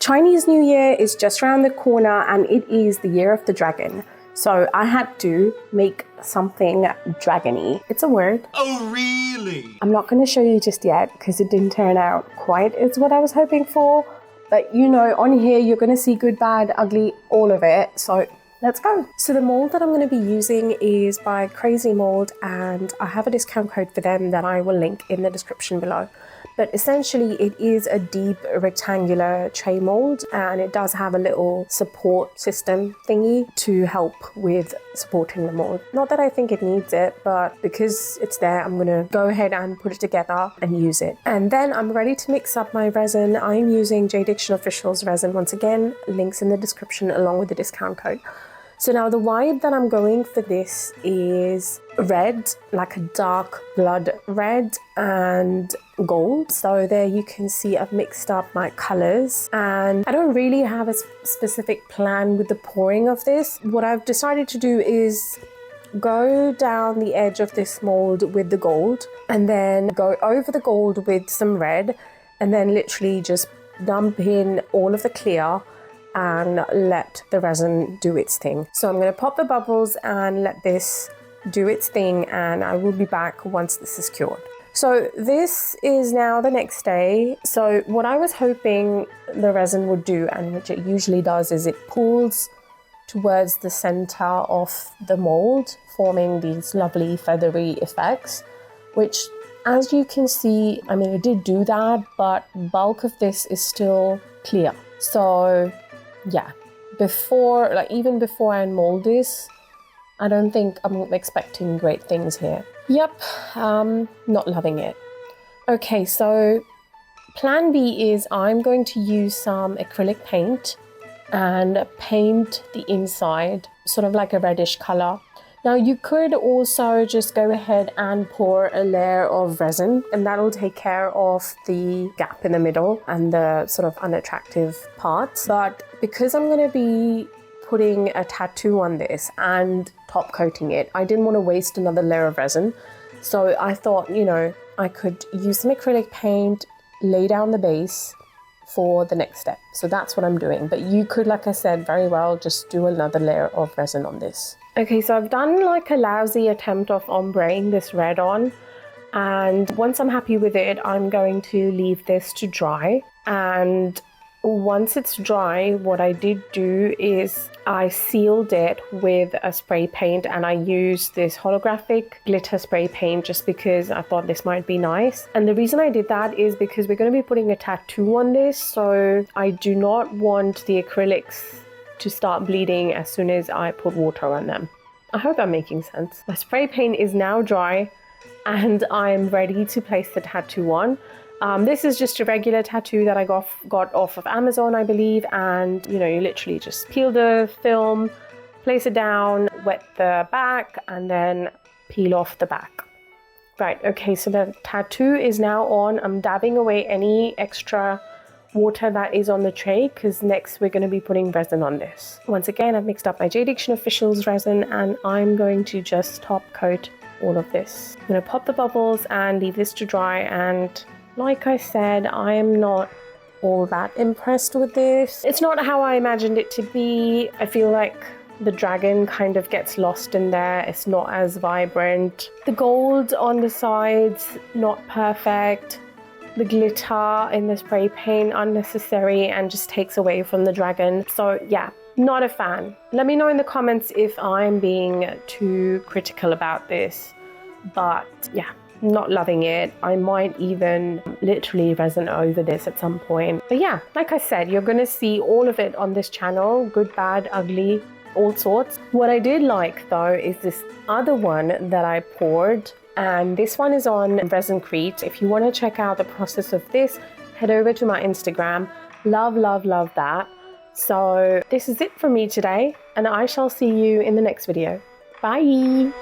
Chinese New Year is just around the corner and it is the year of the dragon. So I had to make something dragony. It's a word. Oh, really? I'm not going to show you just yet because it didn't turn out quite as what I was hoping for. But you know, on here you're going to see good, bad, ugly, all of it. So let's go. So the mold that I'm going to be using is by Crazy Mold, and I have a discount code for them that I will link in the description below. But essentially it is a deep rectangular tray mold, and it does have a little support system thingy to help with supporting the mold. Not that I think it needs it, but because it's there, I'm gonna go ahead and put it together and use it. And then I'm ready to mix up my resin. I'm using J Diction Official's resin. Once again, links in the description along with the discount code. So now the vibe that I'm going for this is red, like a dark blood red, and gold. So there you can see I've mixed up my colors, and I don't really have a specific plan with the pouring of this. What I've decided to do is go down the edge of this mold with the gold, and then go over the gold with some red, and then literally just dump in all of the clear and let the resin do its thing. So I'm going to pop the bubbles and let this do its thing, and I will be back once this is cured. So this is now the next day. So what I was hoping the resin would do, and which it usually does, is it pulls towards the center of the mold, forming these lovely feathery effects, which, as you can see, I mean, it did do that, but bulk of this is still clear. So yeah, even before I mold this, I don't think I'm expecting great things here. Yep, not loving it. Okay, so plan B is I'm going to use some acrylic paint and paint the inside sort of like a reddish color. Now you could also just go ahead and pour a layer of resin, and that'll take care of the gap in the middle and the sort of unattractive parts. But because I'm going to be putting a tattoo on this and top coating it, I didn't want to waste another layer of resin. So I thought, you know, I could use some acrylic paint, lay down the base for the next step. So that's what I'm doing. But you could, like I said, very well just do another layer of resin on this. Okay, so I've done like a lousy attempt of ombreing this red on, and once I'm happy with it, I'm going to leave this to dry. And once it's dry, what I did do is I sealed it with a spray paint, and I used this holographic glitter spray paint just because I thought this might be nice. And the reason I did that is because we're going to be putting a tattoo on this, so I do not want the acrylics to start bleeding as soon as I put water on them. I hope I'm making sense. My spray paint is now dry and I'm ready to place the tattoo on. This is just a regular tattoo that I got off of Amazon, I believe, and you know, you literally just peel the film, place it down, wet the back, and then peel off the back. Right, okay, so the tattoo is now on. I'm dabbing away any extra water that is on the tray, because next we're going to be putting resin on this. Once again, I've mixed up my J Diction Official's resin, and I'm going to just top coat all of this. I'm going to pop the bubbles and leave this to dry, and like I said, I am not all that impressed with this. It's not how I imagined it to be. I feel like the dragon kind of gets lost in there. It's not as vibrant. The gold on the sides, not perfect. The glitter in the spray paint, unnecessary and just takes away from the dragon. So yeah, not a fan. Let me know in the comments if I'm being too critical about this. But yeah, not loving it. I might even literally resin over this at some point. But yeah, like I said, you're going to see all of it on this channel. Good, bad, ugly, all sorts. What I did like though is this other one that I poured. And this one is on Resin-Crete. If you want to check out the process of this, head over to my Instagram. Love, love, love that. So this is it from me today, and I shall see you in the next video. Bye.